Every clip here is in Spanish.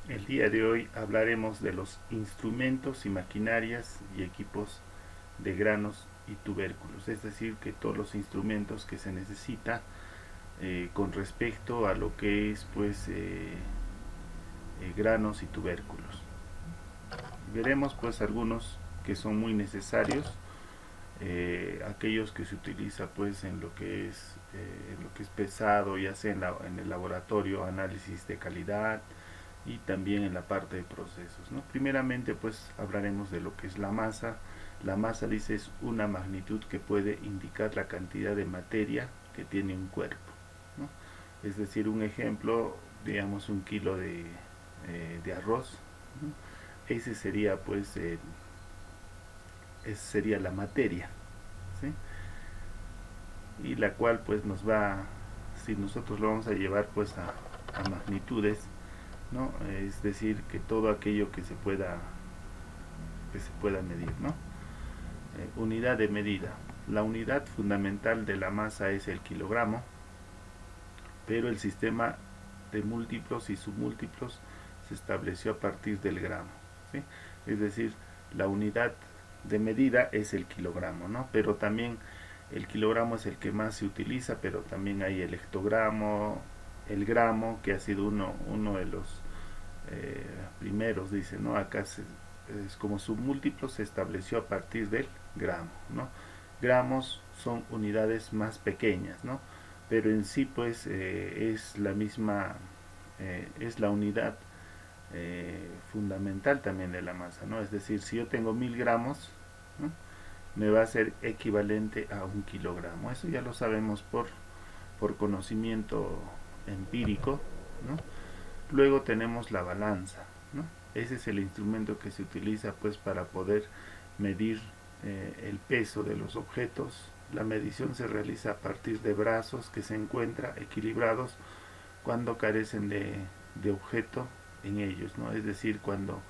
El día de hoy hablaremos de los instrumentos y maquinarias y equipos de granos y tubérculos, es decir, que todos los instrumentos que se necesita con respecto a lo que es granos y tubérculos. Veremos pues algunos que son muy necesarios, aquellos que se utiliza pues en lo que es pesado, ya sea en el laboratorio, análisis de calidad, y también en la parte de procesos, ¿no? Primeramente pues hablaremos de lo que es la masa. La masa, dice, es una magnitud que puede indicar la cantidad de materia que tiene un cuerpo, ¿no? Es decir, un ejemplo, digamos un kilo de arroz, ¿no? Ese sería esa sería la materia, ¿sí? Y la cual pues nos va, si nosotros lo vamos a llevar pues a magnitudes, ¿no? Es decir, que todo aquello que se pueda medir, ¿no? Unidad de medida. La unidad fundamental de la masa es el kilogramo, pero el sistema de múltiplos y submúltiplos se estableció a partir del gramo, ¿sí? Es decir, la unidad de medida es el kilogramo, ¿no? Pero también el kilogramo es el que más se utiliza, pero también hay el hectogramo, el gramo, que ha sido uno de los primeros, dice, ¿no? Acá es como submúltiplo se estableció a partir del gramo, ¿no? Gramos son unidades más pequeñas, ¿no? Pero en sí pues es la misma, es la unidad fundamental también de la masa, ¿no? Es decir, si yo tengo 1000 gramos, ¿no? Me va a ser equivalente a un kilogramo. Eso ya lo sabemos por conocimiento empírico, ¿no? Luego tenemos la balanza, ¿no? Ese es el instrumento que se utiliza pues para poder medir el peso de los objetos. La medición se realiza a partir de brazos que se encuentran equilibrados cuando carecen de objeto en ellos, ¿no? Es decir, cuando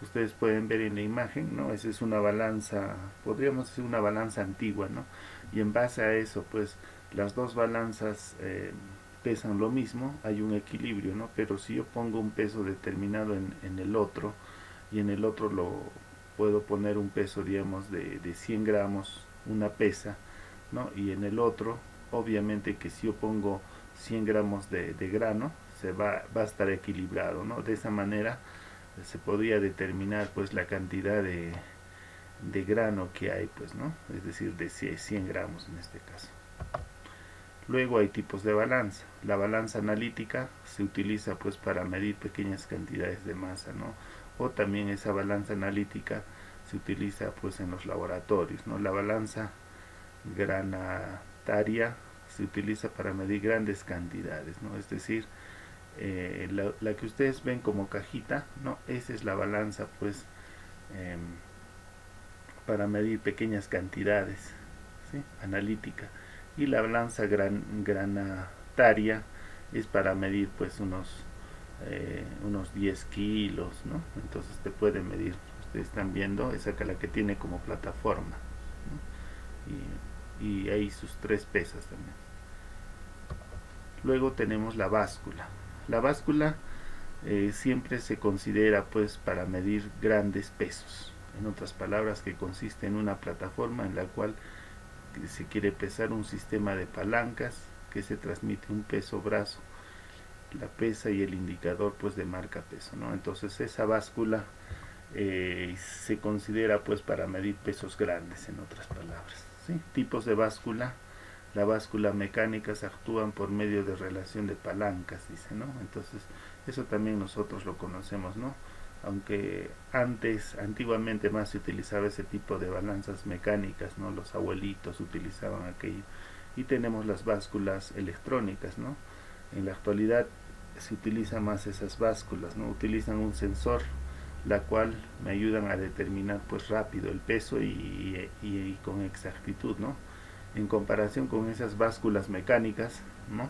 ustedes pueden ver en la imagen, ¿no? Esa es una balanza, podríamos decir una balanza antigua, ¿no? Y en base a eso, pues las dos balanzas pesan lo mismo, hay un equilibrio, ¿no? Pero si yo pongo un peso determinado en el otro, y en el otro lo puedo poner un peso, digamos, de 100 gramos, una pesa, ¿no? Y en el otro, obviamente que si yo pongo 100 gramos de grano, va a estar equilibrado, ¿no? De esa manera se podría determinar pues la cantidad de grano que hay, pues, ¿no? Es decir, de 100 gramos en este caso. Luego hay tipos de balanza. La balanza analítica se utiliza pues para medir pequeñas cantidades de masa, ¿no? O también esa balanza analítica se utiliza pues en los laboratorios, ¿no? La balanza granataria se utiliza para medir grandes cantidades, ¿no? Es decir, la que ustedes ven como cajita, ¿no? Esa es la balanza pues eh, para medir pequeñas cantidades, ¿sí? Analítica. Y la balanza granataria es para medir pues unos 10 kilos, ¿no? Entonces te puede medir, ustedes están viendo, esa que la que tiene como plataforma, ¿no? Y hay sus tres pesas también. Luego tenemos la báscula. La báscula siempre se considera pues para medir grandes pesos. En otras palabras, que consiste en una plataforma en la cual se quiere pesar un sistema de palancas que se transmite un peso brazo, la pesa y el indicador pues de marca peso, ¿no? Entonces esa báscula se considera pues para medir pesos grandes, en otras palabras, ¿sí? Tipos de báscula. La báscula mecánica se actúan por medio de relación de palancas, dice, ¿no? Entonces eso también nosotros lo conocemos, ¿no? Aunque antiguamente más se utilizaba ese tipo de balanzas mecánicas, ¿no? Los abuelitos utilizaban aquello. Y tenemos las básculas electrónicas, ¿no? En la actualidad se utilizan más esas básculas, ¿no? Utilizan un sensor, la cual me ayudan a determinar pues rápido el peso y con exactitud, ¿no? En comparación con esas básculas mecánicas, ¿no?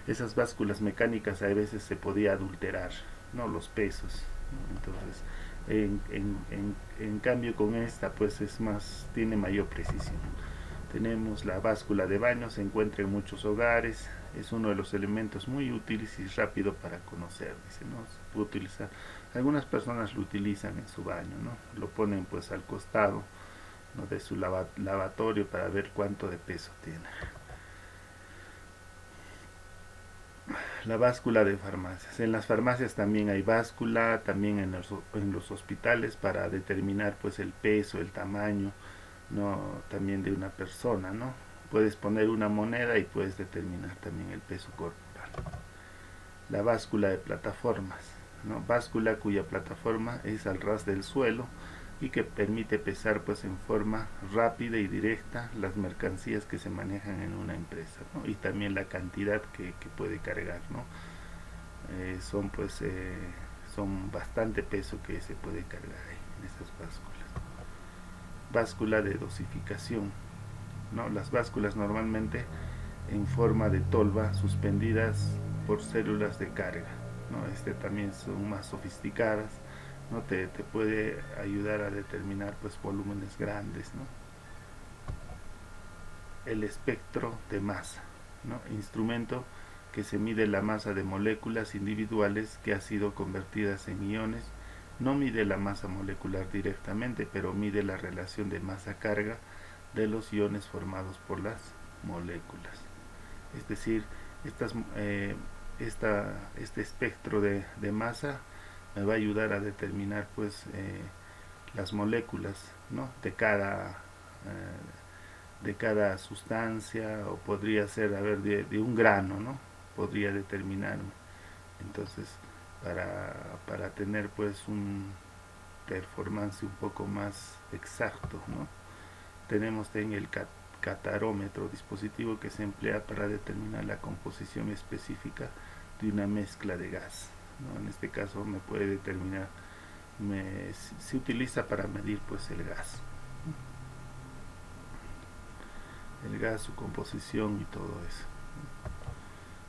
Esas básculas mecánicas a veces se podía adulterar, ¿no? Los pesos, ¿no? Entonces, en cambio con esta pues tiene mayor precisión. Tenemos la báscula de baño, se encuentra en muchos hogares, es uno de los elementos muy útiles y rápido para conocer, dice, ¿no? Se puede utilizar, algunas personas lo utilizan en su baño, ¿no? Lo ponen pues al costado, ¿no?, de su lavatorio para ver cuánto de peso tiene. La báscula de farmacias. En las farmacias también hay báscula, también en los hospitales para determinar pues el peso, el tamaño, ¿no?, también de una persona, ¿no? Puedes poner una moneda y puedes determinar también el peso corporal. La báscula de plataformas, ¿no? Báscula cuya plataforma es al ras del suelo y que permite pesar pues en forma rápida y directa las mercancías que se manejan en una empresa, ¿no? Y también la cantidad que puede cargar, ¿no? Son bastante peso que se puede cargar ahí en esas básculas. Báscula de dosificación, ¿no? Las básculas normalmente en forma de tolva suspendidas por células de carga, ¿no? También son más sofisticadas, ¿no? Te puede ayudar a determinar pues volúmenes grandes, ¿no? El espectro de masa, ¿no? Instrumento que se mide la masa de moléculas individuales que han sido convertidas en iones. No mide la masa molecular directamente, pero mide la relación de masa-carga de los iones formados por las moléculas. Es decir, este espectro de masa me va a ayudar a determinar pues las moléculas, ¿no?, de cada sustancia, o podría ser, de un grano, ¿no?, podría determinarme. Entonces, para tener pues un performance un poco más exacto, ¿no?, tenemos en el catarómetro, dispositivo que se emplea para determinar la composición específica de una mezcla de gas, ¿no? En este caso me puede determinar, se utiliza para medir pues el gas, su composición y todo eso.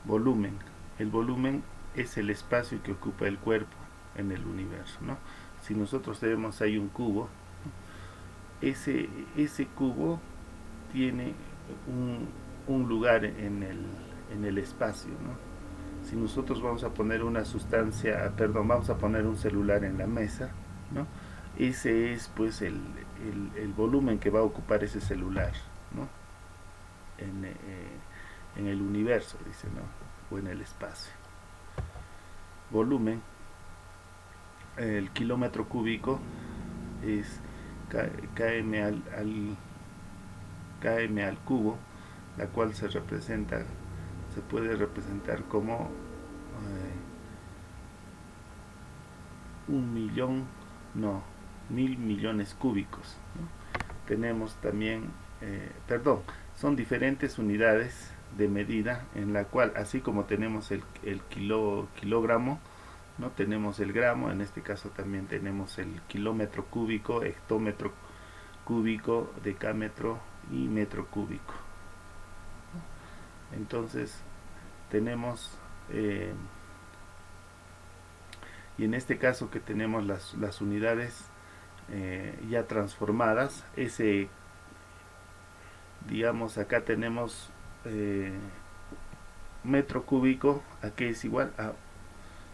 Volumen. El volumen es el espacio que ocupa el cuerpo en el universo, ¿no? Si nosotros vemos ahí un cubo, ese cubo tiene un lugar en el espacio, ¿no? Si nosotros vamos a poner vamos a poner un celular en la mesa, ¿no?, ese es pues el volumen que va a ocupar ese celular, ¿no?, en el universo, dice, ¿no?, o en el espacio. Volumen. El kilómetro cúbico es km al cubo, la cual se puede representar como 1.000 millones cúbicos, ¿no? Tenemos también, son diferentes unidades de medida, en la cual, así como tenemos el kilogramo, ¿no?, tenemos el gramo, en este caso también tenemos el kilómetro cúbico, hectómetro cúbico, decámetro y metro cúbico. Entonces tenemos y en este caso que tenemos las unidades ya transformadas, digamos, acá tenemos metro cúbico, aquí es igual a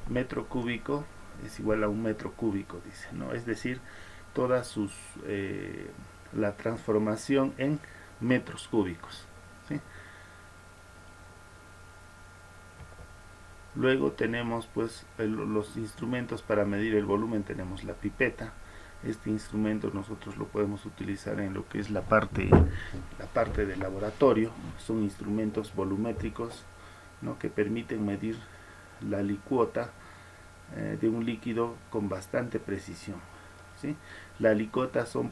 metro cúbico, es igual a un metro cúbico, dice, ¿no? Es decir, toda la transformación en metros cúbicos, ¿sí? Luego tenemos pues los instrumentos para medir el volumen. Tenemos la pipeta. Este instrumento nosotros lo podemos utilizar en lo que es la parte de laboratorio. Son instrumentos volumétricos, ¿no?, que permiten medir la licuota de un líquido con bastante precisión, ¿sí? La licuota son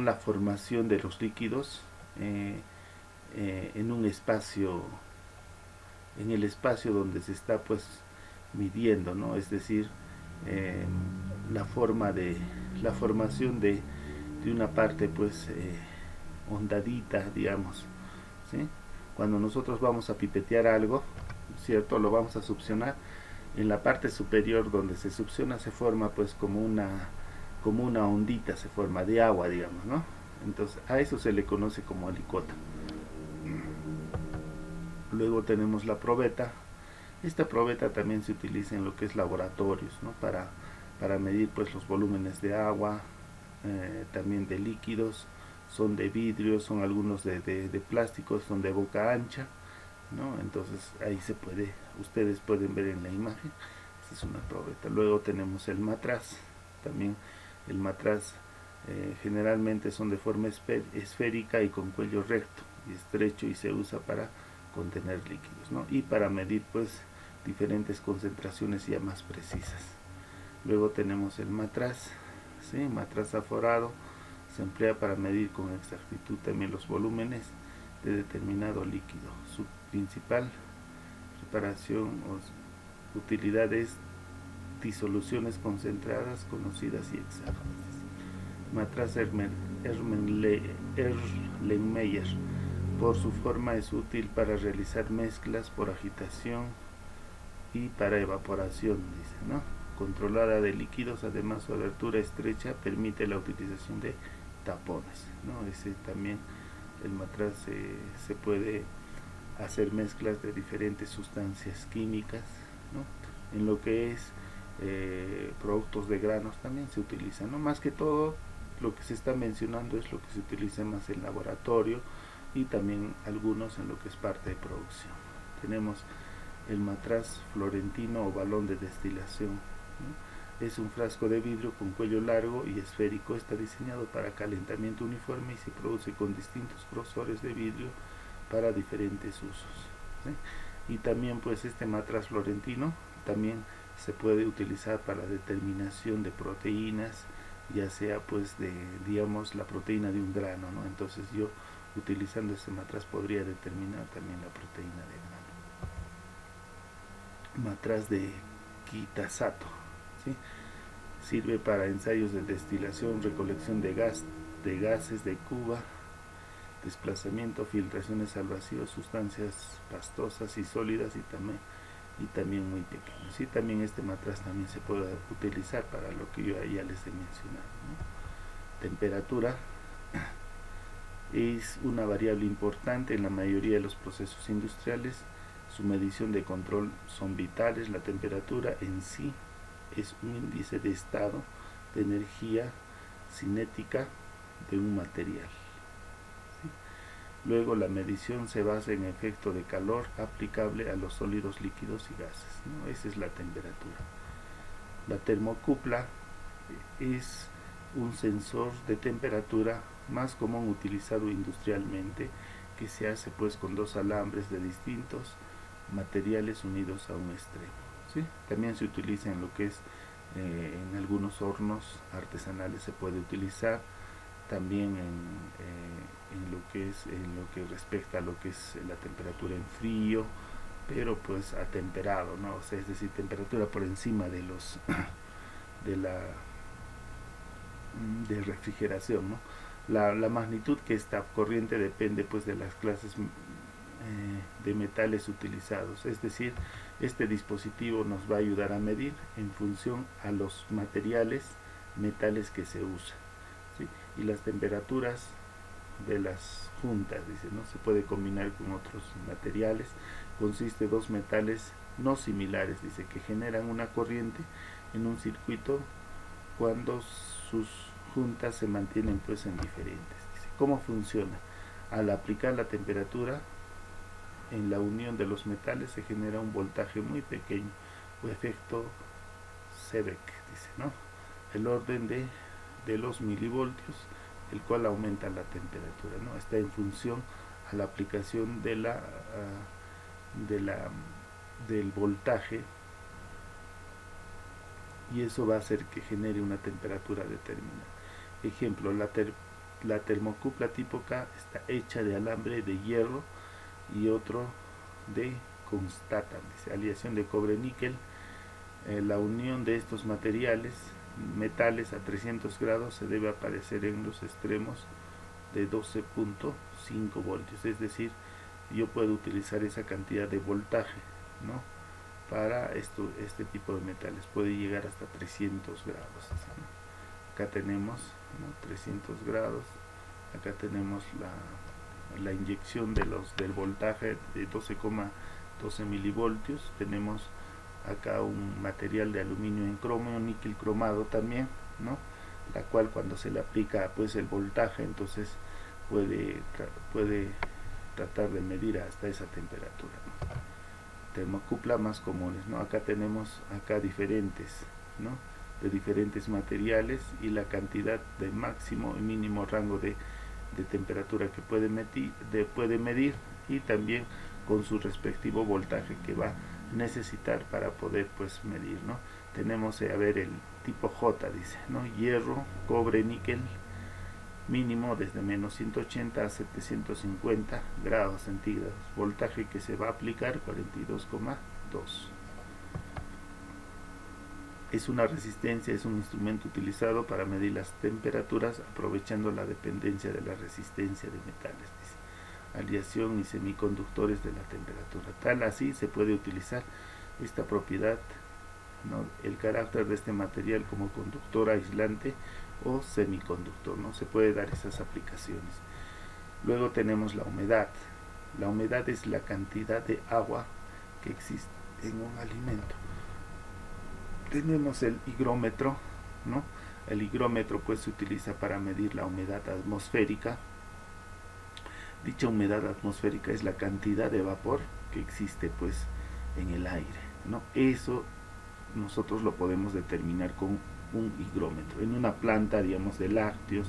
la formación de los líquidos en un espacio, en el espacio donde se está pues midiendo, ¿no? Es decir, la formación de una parte pues ondadita, digamos, ¿sí? Cuando nosotros vamos a pipetear algo, ¿cierto?, lo vamos a succionar. En la parte superior donde se succiona se forma pues como una ondita, se forma de agua, digamos, ¿no? Entonces a eso se le conoce como alicota. Luego tenemos la probeta. Esta probeta también se utiliza en lo que es laboratorios, ¿no? Para medir pues los volúmenes de agua, también de líquidos, son de vidrio, son algunos de plástico, son de boca ancha, ¿no? Entonces ahí ustedes pueden ver en la imagen, esta es una probeta. Luego tenemos el matraz, también el matraz generalmente son de forma esférica y con cuello recto y estrecho, y se usa para contener líquidos, ¿no? Y para medir pues diferentes concentraciones ya más precisas. Luego tenemos el matraz, ¿sí? Matraz aforado, se emplea para medir con exactitud también los volúmenes de determinado líquido. Su principal preparación o utilidad es disoluciones concentradas, conocidas y exactas. Matraz Erlenmeyer, por su forma es útil para realizar mezclas por agitación y para evaporación, dice, ¿no? Controlada de líquidos, además su abertura estrecha permite la utilización de tapones, ¿no? Ese también, el matraz se puede hacer mezclas de diferentes sustancias químicas, ¿no? En lo que es productos de granos también se utiliza, ¿no? Más que todo lo que se está mencionando es lo que se utiliza más en laboratorio, y también algunos en lo que es parte de producción. Tenemos el matraz florentino o balón de destilación, ¿no? Es un frasco de vidrio con cuello largo y esférico, está diseñado para calentamiento uniforme y se produce con distintos grosores de vidrio para diferentes usos, ¿sí? Y también pues este matraz florentino también se puede utilizar para determinación de proteínas, ya sea pues de, digamos, la proteína de un grano, ¿no? Entonces yo, utilizando este matraz, podría determinar también la proteína de grano. Matraz de Kitasato, ¿sí? Sirve para ensayos de destilación, recolección de gases de Cuba, desplazamiento, filtraciones al vacío, sustancias pastosas y sólidas, y también muy pequeños. Y también este matraz también se puede utilizar para lo que yo ya les he mencionado, ¿no? Temperatura es una variable importante en la mayoría de los procesos industriales. Su medición de control son vitales. La temperatura en sí es un índice de estado de energía cinética de un material, ¿sí? Luego la medición se basa en efecto de calor aplicable a los sólidos, líquidos y gases, ¿no? Esa es la temperatura. La termocupla es un sensor de temperatura más común utilizado industrialmente, que se hace pues con dos alambres de distintos materiales unidos a un extremo, ¿sí? También se utiliza en lo que es en algunos hornos artesanales, se puede utilizar también en lo que respecta a lo que es la temperatura en frío, pero pues atemperado, ¿no? O sea, es decir, temperatura por encima de los de la de refrigeración, ¿no? La magnitud que esta corriente depende pues de las clases de metales utilizados, es decir, este dispositivo nos va a ayudar a medir en función a los metales que se usan, ¿sí? Y las temperaturas de las juntas, dice, ¿no? Se puede combinar con otros materiales, consiste de dos metales no similares, dice, que generan una corriente en un circuito cuando sus juntas se mantienen pues en diferentes. Dice, ¿cómo funciona? Al aplicar la temperatura en la unión de los metales se genera un voltaje muy pequeño o efecto Seebeck, dice, ¿no? El orden de los milivoltios, el cual aumenta la temperatura, ¿no? Está en función a la aplicación de del voltaje, y eso va a hacer que genere una temperatura determinada. Ejemplo, la termocupla tipo K está hecha de alambre de hierro y otro de constata, dice, aleación de cobre-níquel. La unión de estos metales a 300 grados se debe aparecer en los extremos de 12.5 voltios, es decir, yo puedo utilizar esa cantidad de voltaje, ¿no? Para este tipo de metales puede llegar hasta 300 grados, ¿no? Acá tenemos, ¿no? 300 grados Acá tenemos la inyección del voltaje de 12,12 milivoltios. Tenemos acá un material de aluminio en cromo, un níquel cromado también, ¿no? La cual cuando se le aplica pues el voltaje, entonces puede tratar de medir hasta esa temperatura, ¿no? Termocupla más comunes, ¿no? Acá tenemos diferentes, ¿no? De diferentes materiales y la cantidad de máximo y mínimo rango de temperatura que puede medir, y también con su respectivo voltaje que va a necesitar para poder pues medir, ¿no? Tenemos a ver el tipo J, dice, ¿no? Hierro, cobre, níquel, mínimo desde menos 180 a 750 grados centígrados, voltaje que se va a aplicar 42,2. Es una resistencia, es un instrumento utilizado para medir las temperaturas aprovechando la dependencia de la resistencia de metales, dice. Aleación y semiconductores de la temperatura. Tal así se puede utilizar esta propiedad, ¿no? El carácter de este material como conductor, aislante o semiconductor, ¿no? Se puede dar esas aplicaciones. Luego tenemos la humedad. La humedad es la cantidad de agua que existe en un alimento. Tenemos el higrómetro, ¿no? El higrómetro pues se utiliza para medir la humedad atmosférica. Dicha humedad atmosférica es la cantidad de vapor que existe pues en el aire, ¿no? Eso nosotros lo podemos determinar con un higrómetro. En una planta, digamos, de lácteos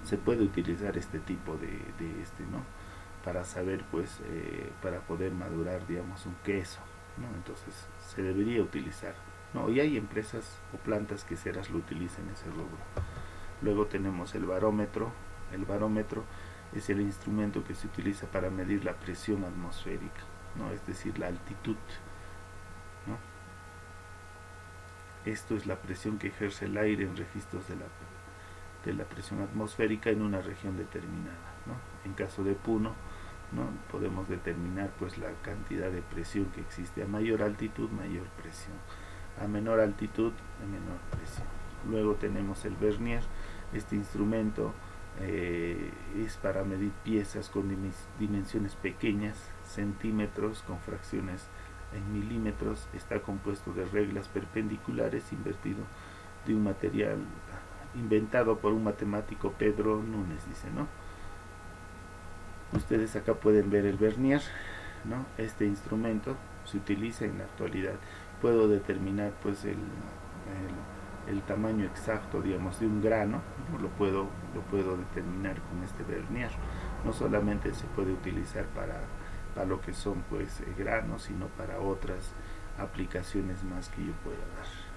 se puede utilizar este tipo ¿no? Para saber pues para poder madurar, digamos, un queso, ¿no? Entonces se debería utilizar, ¿no? Y hay empresas o plantas queseras lo utilizan en ese rubro. Luego tenemos el barómetro. El barómetro es el instrumento que se utiliza para medir la presión atmosférica, ¿no? Es decir, la altitud, ¿no? Esto es la presión que ejerce el aire en registros de la presión atmosférica en una región determinada, ¿no? En caso de Puno, ¿no? Podemos determinar pues la cantidad de presión que existe. A mayor altitud, mayor presión. A menor altitud, a menor presión. Luego tenemos el vernier. Este instrumento es para medir piezas con dimensiones pequeñas, centímetros, con fracciones en milímetros. Está compuesto de reglas perpendiculares, invertido de un material inventado por un matemático, Pedro Nunes, dice, ¿no? Ustedes acá pueden ver el vernier, ¿no? Este instrumento se utiliza en la actualidad. Puedo determinar pues el tamaño exacto, digamos, de un grano, ¿no? Lo puedo determinar con este vernier. No solamente se puede utilizar para lo que son pues granos, sino para otras aplicaciones más que yo pueda dar.